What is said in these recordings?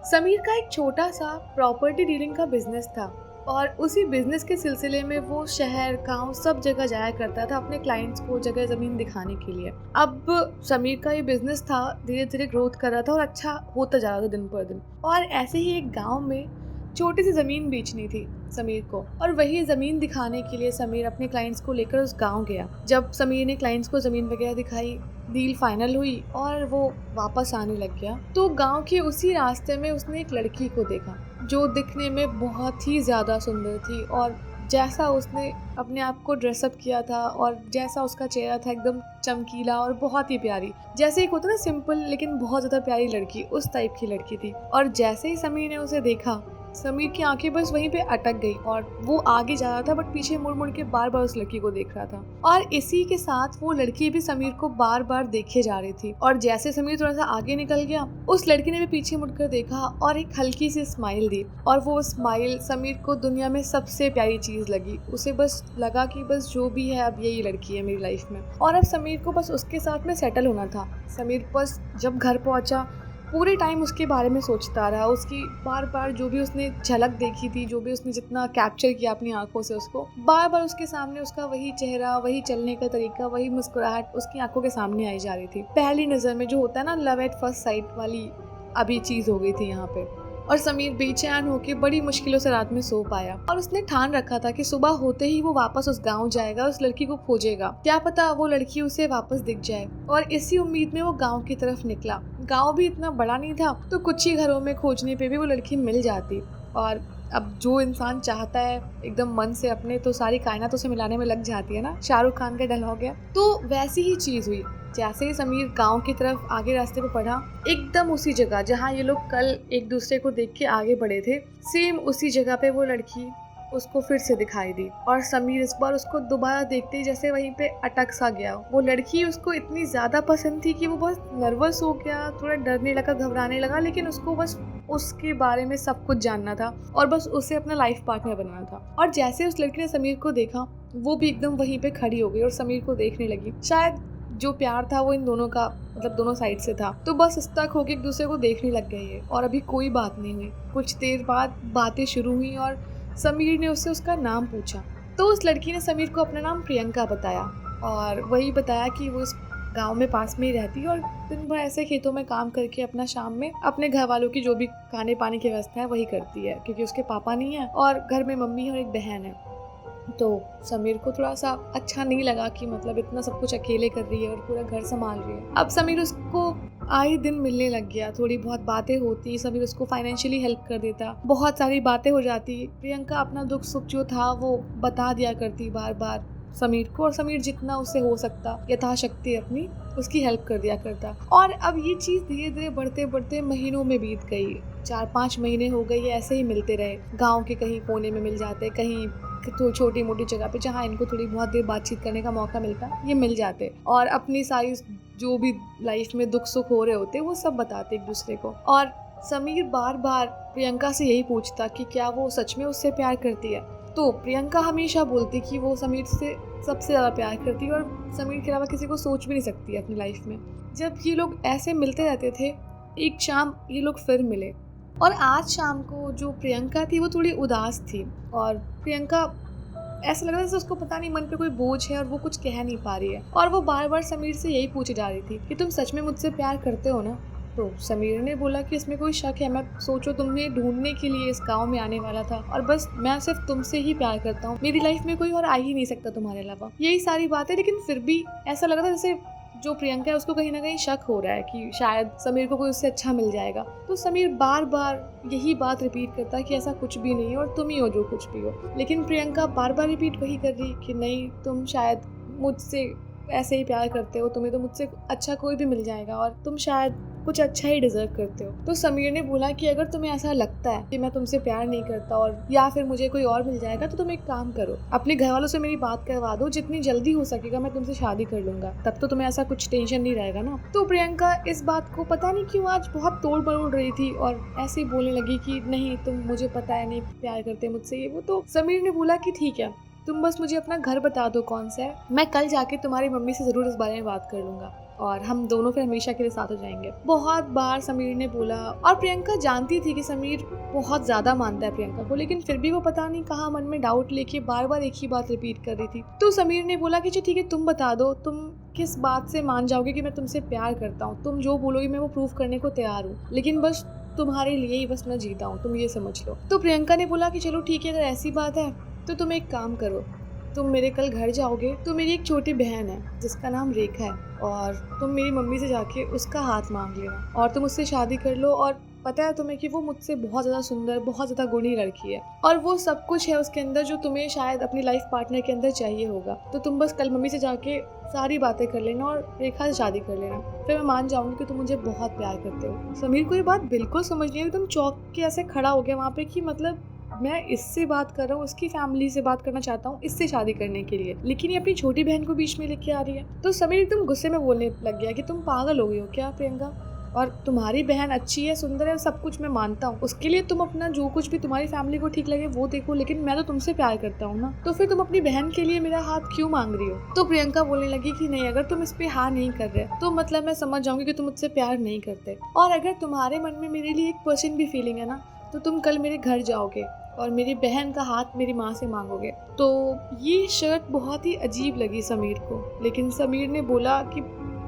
समीर का एक छोटा सा प्रॉपर्टी डीलिंग का बिजनेस था और उसी बिजनेस के सिलसिले में वो शहर गांव सब जगह जाया करता था अपने क्लाइंट्स को जगह ज़मीन दिखाने के लिए। अब समीर का ये बिजनेस था, धीरे धीरे ग्रोथ कर रहा था और अच्छा होता जा रहा था दिन पर दिन। और ऐसे ही एक गांव में छोटी सी ज़मीन बेचनी थी समीर को, और वही ज़मीन दिखाने के लिए समीर अपने क्लाइंट्स को लेकर उस गांव गया। जब समीर ने क्लाइंट्स को ज़मीन वगैरह दिखाई, डील फाइनल हुई और वो वापस आने लग गया, तो गांव के उसी रास्ते में उसने एक लड़की को देखा जो दिखने में बहुत ही ज़्यादा सुंदर थी। और जैसा उसने अपने आप को ड्रेसअप किया था और जैसा उसका चेहरा था एकदम चमकीला और बहुत ही प्यारी, जैसे एक होता ना सिंपल लेकिन बहुत ज़्यादा प्यारी लड़की, उस टाइप की लड़की थी। और जैसे ही समीर ने उसे देखा, समीर की आंखें बस वहीं पे अटक गई और वो आगे जा रहा था बट पीछे मुड़ मुड़ के बार बार उस लड़की को देख रहा था। और इसी के साथ वो लड़की भी समीर को बार बार देखे जा रही थी। और जैसे समीर थोड़ा सा आगे निकल गया, उस लड़की ने भी पीछे मुड़कर देखा और एक हल्की सी स्माइल दी। और वो स्माइल समीर को दुनिया में सबसे प्यारी चीज लगी। उसे बस लगा कि बस जो भी है अब यही लड़की है मेरी लाइफ में, और अब समीर को बस उसके साथ में सेटल होना था। समीर बस जब घर पहुंचा पूरे टाइम उसके बारे में सोचता रहा, उसकी बार बार जो भी उसने झलक देखी थी, जो भी उसने जितना कैप्चर किया अपनी आंखों से, उसको बार बार उसके सामने उसका वही चेहरा, वही चलने का तरीका, वही मुस्कुराहट उसकी आंखों के सामने आई जा रही थी। पहली नजर में जो होता है ना, लव एट फर्स्ट साइट वाली अभी चीज हो गई थी यहाँ पे। और समीर बेचैन होकर बड़ी मुश्किलों से रात में सो पाया और उसने ठान रखा था कि सुबह होते ही वो वापस उस गांव जाएगा, उस लड़की को खोजेगा, क्या पता वो लड़की उसे वापस दिख जाए। और इसी उम्मीद में वो गांव की तरफ निकला। गांव भी इतना बड़ा नहीं था, तो कुछ ही घरों में खोजने पे भी वो लड़की मिल जाती। और अब जो इंसान चाहता है एकदम मन से अपने, तो सारी कायनात उसे मिलाने में लग जाती है ना, शाहरुख खान का डायलॉग है। तो वैसी ही चीज हुई। जैसे ही समीर गांव की तरफ आगे रास्ते पे बढ़ा, एकदम उसी जगह जहाँ ये लोग कल एक दूसरे को देख के आगे बढ़े थे, सेम उसी जगह पे वो लड़की उसको फिर से दिखाई दी। और समीर इस बार उसको दोबारा देखते ही जैसे वहीं पे अटक सा गया। वो लड़की उसको इतनी ज्यादा पसंद थी कि वो बस नर्वस हो गया, थोड़ा डरने लगा, घबराने लगा, लेकिन उसको बस उसके बारे में सब कुछ जानना था और बस उसे अपना लाइफ पार्टनर बनना था। और जैसे उस लड़की ने समीर को देखा, वो भी एकदम वहीं पे खड़ी हो गई और समीर को देखने लगी। शायद जो प्यार था वो इन दोनों का, मतलब दोनों साइड से था, तो बस स्टक होके एक दूसरे को देखने लग गए है। और अभी कोई बात नहीं हुई। कुछ देर बाद बातें शुरू हुई और समीर ने उससे उसका नाम पूछा, तो उस लड़की ने समीर को अपना नाम प्रियंका बताया और वही बताया कि वो इस गांव में पास में ही रहती है और दिन भर ऐसे खेतों में काम करके अपना शाम में अपने घर वालों की जो भी खाने पानी की व्यवस्था है वही करती है, क्योंकि उसके पापा नहीं है और घर में मम्मी और एक बहन है। तो समीर को थोड़ा सा अच्छा नहीं लगा कि मतलब इतना सब कुछ अकेले कर रही है और पूरा घर संभाल रही है। अब समीर उसको आए दिन मिलने लग गया, थोड़ी बहुत बातें होती, समीर उसको फाइनेंशियली हेल्प कर देता, बहुत सारी बातें हो जाती। प्रियंका अपना दुख सुख जो था वो बता दिया करती बार बार समीर को, और समीर जितना उससे हो सकता यथाशक्ति अपनी उसकी हेल्प कर दिया करता। और अब ये चीज़ धीरे धीरे बढ़ते बढ़ते महीनों में बीत गई। 4-5 महीने हो गए ऐसे ही मिलते रहे। गाँव के कहीं कोने में मिल जाते, कहीं तो छोटी मोटी जगह पे जहाँ इनको थोड़ी बहुत देर बातचीत करने का मौका मिलता, ये मिल जाते और अपनी सारी जो भी लाइफ में दुख सुख हो रहे होते वो सब बताते एक दूसरे को। और समीर बार बार प्रियंका से यही पूछता कि क्या वो सच में उससे प्यार करती है। तो प्रियंका हमेशा बोलती कि वो समीर से सबसे ज़्यादा प्यार करती है और समीर के अलावा किसी को सोच भी नहीं सकती है अपनी लाइफ में। जब ये लोग ऐसे मिलते रहते थे, एक शाम ये लोग फिर मिले और आज शाम को जो प्रियंका थी वो थोड़ी उदास थी और प्रियंका ऐसा लग रहा था जैसे उसको पता नहीं मन पे कोई बोझ है और वो कुछ कह नहीं पा रही है। और वो बार बार समीर से यही पूछे जा रही थी कि तुम सच में मुझसे प्यार करते हो ना। तो समीर ने बोला कि इसमें कोई शक है, मैं सोचो तुम्हें ढूंढने के लिए इस गांव में आने वाला था और बस मैं सिर्फ तुमसे ही प्यार करता हूँ, मेरी लाइफ में कोई और आ ही नहीं सकता तुम्हारे अलावा, यही सारी बातें। लेकिन फिर भी ऐसा लग रहा था जैसे जो प्रियंका है उसको कहीं ना कहीं शक हो रहा है कि शायद समीर को कोई उससे अच्छा मिल जाएगा। तो समीर बार बार यही बात रिपीट करता है कि ऐसा कुछ भी नहीं है और तुम ही हो जो कुछ भी हो। लेकिन प्रियंका बार बार रिपीट वही कर रही कि नहीं, तुम शायद मुझसे ऐसे ही प्यार करते हो, तुम्हें तो मुझसे अच्छा कोई भी मिल जाएगा और तुम शायद कुछ अच्छा ही डिजर्व करते हो। तो समीर ने बोला कि अगर तुम्हें ऐसा लगता है कि मैं तुमसे प्यार नहीं करता और या फिर मुझे कोई और मिल जाएगा, तो तुम एक काम करो, अपने घर वालों से मेरी बात करवा दो, जितनी जल्दी हो सकेगा मैं तुमसे शादी कर लूंगा, तब तो तुम्हें ऐसा कुछ टेंशन नहीं रहेगा ना। तो प्रियंका इस बात को पता नहीं क्यों आज बहुत तोड़ मरोड़ रही थी और ऐसे ही बोलने लगी कि नहीं, तुम मुझे पता है नहीं प्यार करते मुझसे ये वो। तो समीर ने बोला कि ठीक है, तुम बस मुझे अपना घर बता दो कौन सा है, मैं कल जाके तुम्हारी मम्मी से जरूर इस बारे में बात कर लूंगा। और हम दोनों फिर हमेशा के लिए साथ हो जाएंगे। बहुत बार समीर ने बोला, और प्रियंका जानती थी कि समीर बहुत ज़्यादा मानता है प्रियंका को, लेकिन फिर भी वो पता नहीं कहाँ मन में डाउट लेके बार बार एक ही बात रिपीट कर रही थी। तो समीर ने बोला कि ठीक है, तुम बता दो, तुम किस बात से मान जाओगे कि मैं तुमसे प्यार करता हूँ। तुम जो बोलोगी मैं वो प्रूव करने को तैयार हूँ, लेकिन बस तुम्हारे लिए ही बस मैं जीता हूँ, तुम ये समझ लो। तो प्रियंका ने बोला कि चलो ठीक है, अगर ऐसी बात है तो तुम एक काम करो, तुम मेरे कल घर जाओगे तो मेरी एक छोटी बहन है जिसका नाम रेखा है, और तुम मेरी मम्मी से जाके उसका हाथ मांग लेना और तुम उससे शादी कर लो। और पता है तुम्हें कि वो मुझसे बहुत ज़्यादा सुंदर, बहुत ज़्यादा गुणी लड़की है, और वो सब कुछ है उसके अंदर जो तुम्हें शायद अपनी लाइफ पार्टनर के अंदर चाहिए होगा। तो तुम बस कल मम्मी से जाके सारी बातें कर लेना और रेखा से शादी कर लेना, फिर मैं मान जाऊंगी कि तुम मुझे बहुत प्यार करते हो। समीर को ये बात बिल्कुल समझ नहीं आई, एकदम चौंक के ऐसे खड़ा हो गया वहाँ पे कि मतलब मैं इससे बात कर रहा हूँ, उसकी फैमिली से बात करना चाहता हूँ इससे शादी करने के लिए, लेकिन ये अपनी छोटी बहन को बीच में लेके आ रही है। तो समीर एकदम गुस्से में बोलने लग गया कि तुम पागल हो गई हो क्या प्रियंका, और तुम्हारी बहन अच्छी है, सुंदर है, सब कुछ मैं मानता हूँ, उसके लिए तुम अपना जो कुछ भी तुम्हारी फैमिली को ठीक लगे वो देखो, लेकिन मैं तो तुमसे प्यार करता हूँ ना, तो फिर तुम अपनी बहन के लिए मेरा हाथ क्यों मांग रही हो। तो प्रियंका बोलने लगी कि नहीं, अगर तुम इस पे हाँ नहीं कर रहे तो मतलब मैं समझ जाऊंगी कि तुम मुझसे प्यार नहीं करते, और अगर तुम्हारे मन में मेरे लिए 1% भी फीलिंग है ना, तो तुम कल मेरे घर जाओगे और मेरी बहन का हाथ मेरी माँ से मांगोगे। तो ये शर्त बहुत ही अजीब लगी समीर को, लेकिन समीर ने बोला कि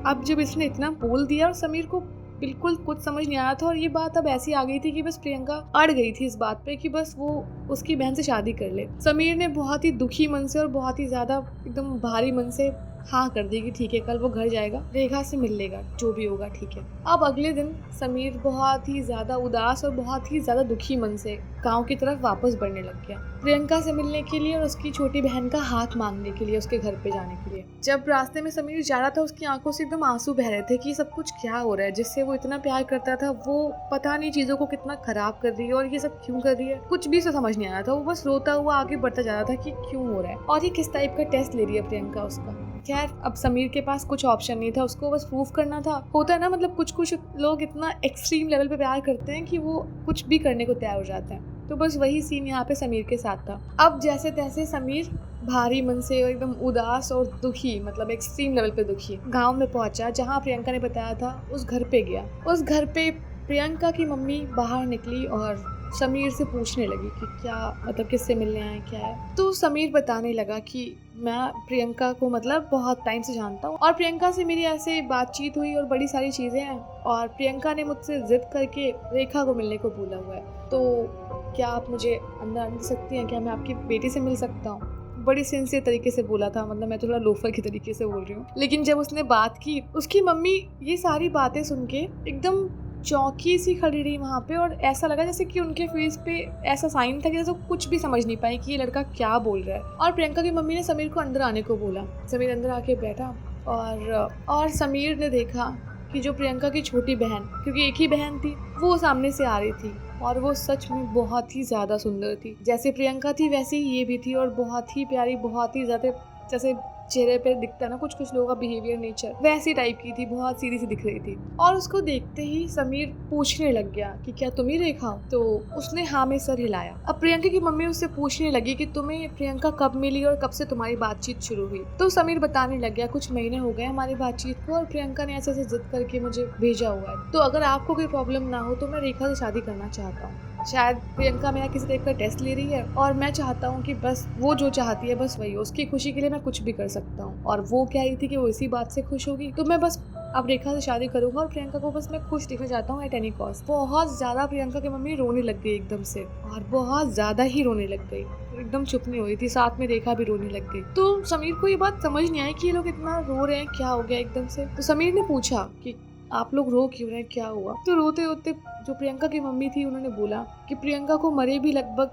अब जब इसने इतना बोल दिया, और समीर को बिल्कुल कुछ समझ नहीं आया था, और ये बात अब ऐसी आ गई थी कि बस प्रियंका अड़ गई थी इस बात पे कि बस वो उसकी बहन से शादी कर ले। समीर ने बहुत ही दुखी मन से और बहुत ही ज्यादा एकदम भारी मन से हाँ कर दी कि ठीक है, कल वो घर जाएगा, रेखा से मिल लेगा, जो भी होगा ठीक है। अब अगले दिन समीर बहुत ही ज्यादा उदास और बहुत ही ज्यादा दुखी मन से गांव की तरफ वापस बढ़ने लग गया, प्रियंका से मिलने के लिए और उसकी छोटी बहन का हाथ मांगने के लिए, उसके घर पे जाने के लिए। जब रास्ते में समीर जा रहा था, उसकी आंखों से एकदम आंसू बह रहे थे कि सब कुछ क्या हो रहा है, जिससे वो इतना प्यार करता था वो पता नहीं चीजों को कितना खराब कर रही है, और ये सब क्यों कर रही है, कुछ भी समझ नहीं आ रहा था। वो बस रोता हुआ आगे बढ़ता जा रहा था कि क्यों हो रहा है, और ये किस टाइप का टेस्ट ले रही है प्रियंका उसका। खैर, अब समीर के पास कुछ ऑप्शन नहीं था, उसको बस प्रूफ करना था। होता है ना, मतलब कुछ लोग इतना एक्सट्रीम लेवल पे प्यार करते हैं कि वो कुछ भी करने को तैयार हो जाते हैं। तो बस वही सीन यहाँ पे समीर के साथ था। अब जैसे तैसे समीर भारी मन से एकदम उदास और दुखी, मतलब एक्सट्रीम लेवल पे दुखी, गांव में पहुंचा जहाँ प्रियंका ने बताया था। उस घर पे गया। उस घर पे प्रियंका की मम्मी बाहर निकली और समीर से पूछने लगी कि क्या मतलब किससे मिलने आए, क्या है। तो समीर बताने लगा कि मैं प्रियंका को मतलब बहुत टाइम से जानता हूँ, और प्रियंका से मेरी ऐसे बातचीत हुई और बड़ी सारी चीज़ें हैं, और प्रियंका ने मुझसे जिद करके रेखा को मिलने को बोला हुआ है। तो क्या आप मुझे अंदर आने दे सकती हैं, क्या मैं आपकी बेटी से मिल सकता हूँ। बड़ी सिंसियर तरीके से बोला था, मतलब मैं थोड़ा लोफर की तरीके से बोल रही हूँ। लेकिन जब उसने बात की, उसकी मम्मी ये सारी बातें सुन के एकदम चौंकी सी खड़ी रही वहाँ पे, और ऐसा लगा जैसे कि उनके फेस पे ऐसा साइन था कि जैसे कुछ भी समझ नहीं पाए कि ये लड़का क्या बोल रहा है। और प्रियंका की मम्मी ने समीर को अंदर आने को बोला। समीर अंदर आके बैठा, और समीर ने देखा कि जो प्रियंका की छोटी बहन, क्योंकि एक ही बहन थी, वो सामने से आ रही थी, और वो सच में बहुत ही ज़्यादा सुंदर थी। जैसे प्रियंका थी वैसे ही ये भी थी, और बहुत ही प्यारी, बहुत ही ज़्यादा, जैसे चेहरे पे दिखता है ना कुछ लोगों का बिहेवियर, नेचर, वैसी टाइप की थी, बहुत सीधी सी दिख रही थी। और उसको देखते ही समीर पूछने लग गया कि क्या तुम ही रेखा हो। तो उसने हाँ में सर हिलाया। अब प्रियंका की मम्मी उससे पूछने लगी कि तुम्हें प्रियंका कब मिली और कब से तुम्हारी बातचीत शुरू हुई। तो समीर बताने लग गया, कुछ महीने हो गए हमारी बातचीत को, और प्रियंका ने ऐसे जिद करके मुझे भेजा हुआ है। तो अगर आपको कोई प्रॉब्लम ना हो तो मैं रेखा से शादी करना चाहता हूँ। शायद प्रियंका मेरा किसी टाइप का टेस्ट ले रही है, और मैं चाहता हूँ कि बस वो जो चाहती है बस वही, उसकी खुशी के लिए मैं कुछ भी कर सकता हूँ। और वो कह रही थी कि वो इसी बात से खुश होगी, तो मैं बस अब रेखा से शादी करूंगा, और प्रियंका को बस मैं खुश देखना चाहता हूँ एट एनी कॉस्ट। बहुत ज़्यादा प्रियंका की मम्मी रोने लग गई एकदम से, और बहुत ज़्यादा ही रोने लग गई, एकदम चुप नहीं हुई थी। साथ में रेखा भी रोने लग गई। तो समीर को ये बात समझ नहीं आई कि ये लोग इतना रो रहे हैं, क्या हो गया एकदम से। तो समीर ने पूछा कि आप लोग रो क्यों रहे हैं, क्या हुआ। तो रोते रोते जो प्रियंका की मम्मी थी उन्होंने बोला कि प्रियंका को मरे भी लगभग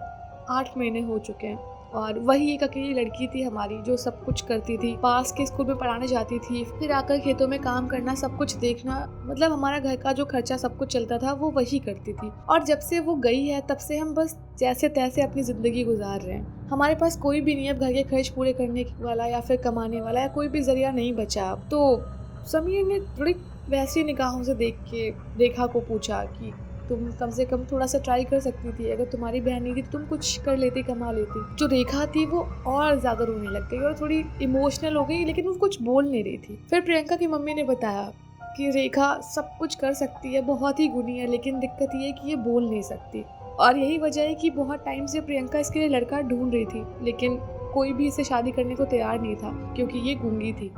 8 महीने हो चुके हैं, और वही एक अकेली लड़की थी हमारी जो सब कुछ करती थी, पास के स्कूल में पढ़ाने जाती थी, फिर आकर खेतों में काम करना, सब कुछ देखना, मतलब हमारा घर का जो खर्चा सब कुछ चलता था वो वही करती थी। और जब से वो गई है तब से हम बस जैसे तैसे अपनी ज़िंदगी गुजार रहे हैं। हमारे पास कोई भी नहीं अब घर के खर्च पूरे करने वाला या फिर कमाने वाला, या कोई भी जरिया नहीं बचा अब। तो समीर ने थोड़ी वैसी निगाहों से देख के रेखा को पूछा कि तुम कम से कम थोड़ा सा ट्राई कर सकती थी, अगर तुम्हारी बहन नहीं थी तो तुम कुछ कर लेती, कमा लेती। जो रेखा थी वो और ज़्यादा रोने लग गई और थोड़ी इमोशनल हो गई, लेकिन वो कुछ बोल नहीं रही थी। फिर प्रियंका की मम्मी ने बताया कि रेखा सब कुछ कर सकती है, बहुत ही गुणी है, लेकिन दिक्कत ये है कि ये बोल नहीं सकती। और यही वजह है कि बहुत टाइम से प्रियंका इसके लिए लड़का ढूंढ रही थी, लेकिन कोई भी इससे शादी करने को तैयार नहीं था क्योंकि ये गूंगी थी।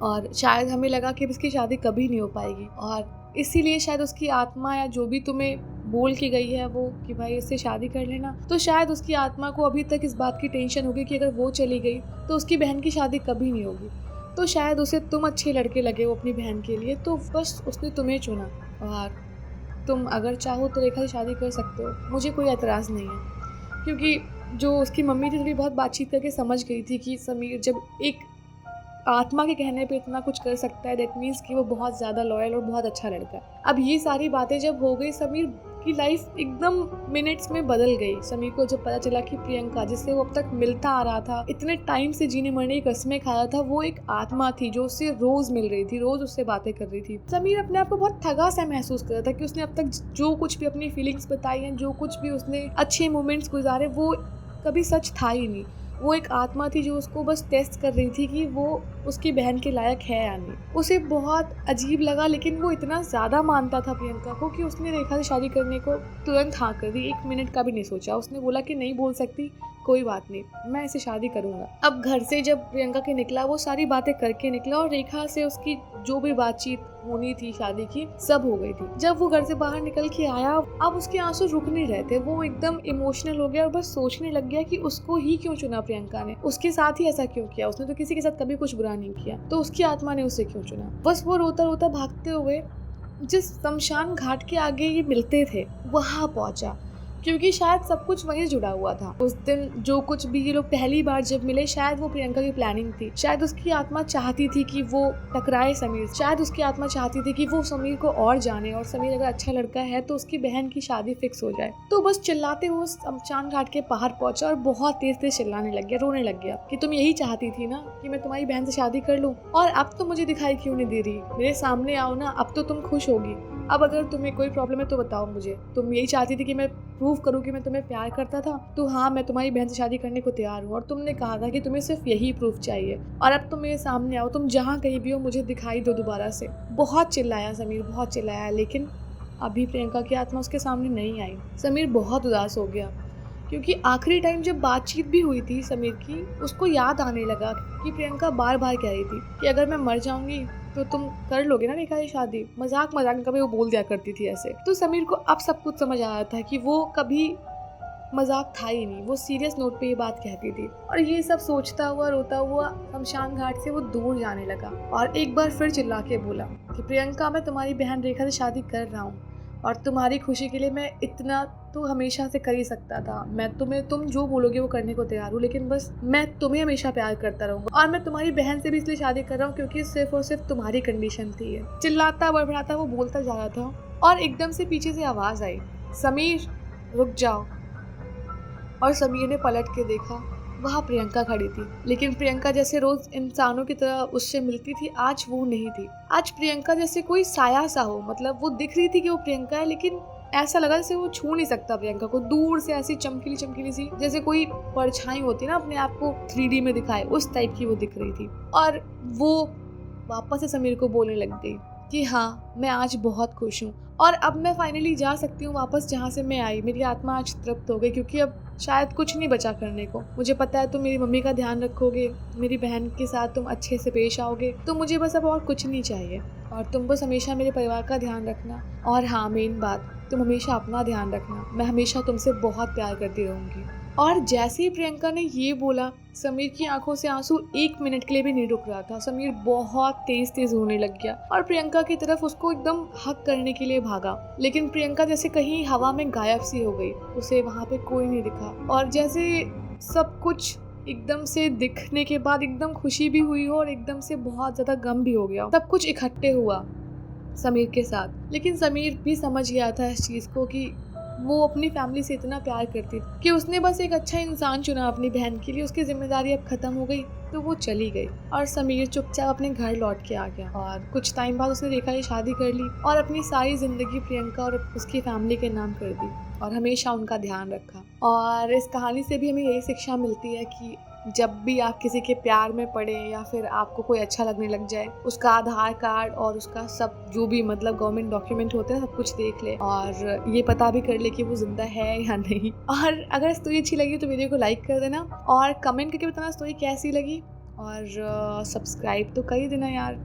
और शायद हमें लगा कि इसकी शादी कभी नहीं हो पाएगी, और इसीलिए शायद उसकी आत्मा या जो भी तुम्हें बोल के गई है वो कि भाई इससे शादी कर लेना, तो शायद उसकी आत्मा को अभी तक इस बात की टेंशन होगी कि अगर वो चली गई तो उसकी बहन की शादी कभी नहीं होगी। तो शायद उसे तुम अच्छे लड़के लगे हो अपनी बहन के लिए, तो बस उसने तुम्हें चुना। और तुम अगर चाहो तो रेखा से शादी कर सकते हो, मुझे कोई एतराज़ नहीं है। क्योंकि जो उसकी मम्मी थी थोड़ी बहुत बातचीत करके समझ गई थी कि समीर जब एक आत्मा के कहने पे इतना कुछ कर सकता है, दैट मीन्स कि वो बहुत ज़्यादा लॉयल और बहुत अच्छा लड़का है। अब ये सारी बातें जब हो गई, समीर की लाइफ एकदम मिनट्स में बदल गई। समीर को जब पता चला कि प्रियंका, जिससे वो अब तक मिलता आ रहा था, इतने टाइम से जीने मरने की कस्में खा रहा था, वो एक आत्मा थी जो उससे रोज मिल रही थी, रोज उससे बातें कर रही थी। समीर अपने आप को बहुत ठगा सा महसूस कर रहा था कि उसने अब तक जो कुछ भी अपनी फीलिंग्स बताई हैं, जो कुछ भी उसने अच्छे मोमेंट्स गुजारे, वो कभी सच था ही नहीं। वो एक आत्मा थी जो उसको बस टेस्ट कर रही थी कि वो उसकी बहन के लायक है या नहीं। उसे बहुत अजीब लगा, लेकिन वो इतना ज़्यादा मानता था प्रियंका को कि उसने रेखा से शादी करने को तुरंत हाँ कर दी, 1 मिनट का भी नहीं सोचा। उसने बोला कि नहीं बोल सकती, कोई बात नहीं, मैं इसे शादी करूँगा। अब घर से जब प्रियंका के निकला, वो सारी बातें करके निकला और रेखा से उसकी जो भी बातचीत होनी थी शादी की, सब हो गई थी। जब वो घर से बाहर निकल के आया, अब उसके आंसू रुक नहीं रहे थे। वो एकदम इमोशनल हो गया और बस सोचने लग गया कि उसको ही क्यों चुना प्रियंका ने, उसके साथ ही ऐसा क्यों किया। उसने तो किसी के साथ कभी कुछ बुरा नहीं किया, तो उसकी आत्मा ने उसे क्यों चुना। बस वो रोता रोता भागते हुए जिस शमशान घाट के आगे ये मिलते थे वहां पहुंचा, क्योंकि शायद सब कुछ वहीं जुड़ा हुआ था। उस दिन जो कुछ भी ये लोग पहली बार जब मिले, शायद वो प्रियंका की प्लानिंग थी। शायद उसकी आत्मा चाहती थी कि वो टकराए समीर, शायद उसकी आत्मा चाहती थी कि वो समीर को और जाने, और समीर अगर अच्छा लड़का है तो उसकी बहन की शादी फिक्स हो जाए। तो बस चिल्लाते हुए शमशान घाट के बाहर पहुंचा और बहुत तेज तेज चिल्लाने लग गया, रोने लग गया कि तुम यही चाहती थी ना कि मैं तुम्हारी बहन से शादी कर लूं, और अब तो मुझे दिखाई क्यों नहीं दे रही, मेरे सामने आओ ना, अब तो तुम खुश होगी। अब अगर तुम्हें कोई प्रॉब्लम है तो बताओ मुझे। तुम यही चाहती थी कि मैं प्रूव करूं कि मैं तुम्हें प्यार करता था, तो हाँ, मैं तुम्हारी बहन से शादी करने को तैयार हूँ, और तुमने कहा था कि तुम्हें सिर्फ यही प्रूफ चाहिए, और अब तुम मेरे सामने आओ, तुम जहाँ कहीं भी हो मुझे दिखाई दो दोबारा से। बहुत चिल्लाया समीर, बहुत चिल्लाया, लेकिन अभी प्रियंका की आत्मा उसके सामने नहीं आई। समीर बहुत उदास हो गया, क्योंकि आखिरी टाइम जब बातचीत भी हुई थी समीर की, उसको याद आने लगा कि प्रियंका बार बार कह रही थी कि अगर मैं मर जाऊंगी तो तुम कर लोगे ना रेखा ये शादी। मजाक मजाक में कभी वो बोल दिया करती थी ऐसे। तो समीर को अब सब कुछ समझ आ रहा था कि वो कभी मजाक था ही नहीं, वो सीरियस नोट पे ये बात कहती थी। और ये सब सोचता हुआ रोता हुआ शमशान घाट से वो दूर जाने लगा, और एक बार फिर चिल्ला के बोला कि प्रियंका, मैं तुम्हारी बहन रेखा से शादी कर रहा हूँ, और तुम्हारी खुशी के लिए मैं इतना तो हमेशा से कर ही सकता था। मैं तुम्हें, तुम जो बोलोगे वो करने को तैयार हूँ, लेकिन बस मैं तुम्हें हमेशा प्यार करता रहूँगा, और मैं तुम्हारी बहन से भी इसलिए शादी कर रहा हूँ क्योंकि सिर्फ और सिर्फ तुम्हारी कंडीशन थी। चिल्लाता बड़बड़ाता वो बोलता जा रहा था, और एकदम से पीछे से आवाज़ आई, समीर रुक जाओ। और समीर ने पलट के देखा, वहाँ प्रियंका खड़ी थी। लेकिन प्रियंका जैसे रोज इंसानों की तरह उससे मिलती थी, आज वो नहीं थी। आज प्रियंका जैसे कोई साया सा हो, मतलब वो दिख रही थी कि वो प्रियंका है, लेकिन ऐसा लगा जैसे वो छू नहीं सकता प्रियंका को। दूर से ऐसी चमकीली चमकीली सी, जैसे कोई परछाई होती ना अपने आप को 3D में दिखाए, उस टाइप की वो दिख रही थी। और वो वापस से समीर को बोलने लग गई कि हाँ, मैं आज बहुत खुश हूँ, और अब मैं फाइनली जा सकती हूँ वापस जहाँ से मैं आई। मेरी आत्मा आज तृप्त हो गई, क्योंकि अब शायद कुछ नहीं बचा करने को। मुझे पता है तुम मेरी मम्मी का ध्यान रखोगे, मेरी बहन के साथ तुम अच्छे से पेश आओगे, तो मुझे बस अब और कुछ नहीं चाहिए। और तुम बस हमेशा मेरे परिवार का ध्यान रखना, और हाँ, मेन बात, तुम हमेशा अपना ध्यान रखना। मैं हमेशा तुमसे बहुत प्यार करती रहूँगी। और जैसे ही प्रियंका ने ये बोला, समीर की आंखों से आंसू 1 मिनट के लिए भी नहीं रुक रहा था। समीर बहुत तेज तेज रोने लग गया और प्रियंका की तरफ उसको एकदम हक करने के लिए भागा, लेकिन प्रियंका जैसे कहीं हवा में गायब सी हो गई। उसे वहाँ पे कोई नहीं दिखा, और जैसे सब कुछ एकदम से दिखने के बाद एकदम खुशी भी हुई हो और एकदम से बहुत ज्यादा गम भी हो गया। सब कुछ इकट्ठे हुआ समीर के साथ, लेकिन समीर भी समझ गया था इस चीज को कि वो अपनी फैमिली से इतना प्यार करती थी कि उसने बस एक अच्छा इंसान चुना अपनी बहन के लिए। उसकी जिम्मेदारी अब खत्म हो गई तो वो चली गई और समीर चुपचाप अपने घर लौट के आ गया। और कुछ टाइम बाद उसने रेखा की शादी कर ली और अपनी सारी जिंदगी प्रियंका और उसकी फैमिली के नाम कर दी और हमेशा उनका ध्यान रखा। और इस कहानी से भी हमें यही शिक्षा मिलती है कि जब भी आप किसी के प्यार में पड़े या फिर आपको कोई अच्छा लगने लग जाए, उसका आधार कार्ड और उसका सब जो भी मतलब गवर्नमेंट डॉक्यूमेंट होते हैं सब कुछ देख ले और ये पता भी कर ले कि वो जिंदा है या नहीं। और अगर स्टोरी अच्छी लगी तो वीडियो को लाइक कर देना और कमेंट करके बताना स्टोरी कैसी लगी और सब्सक्राइब तो कर ही देना यार।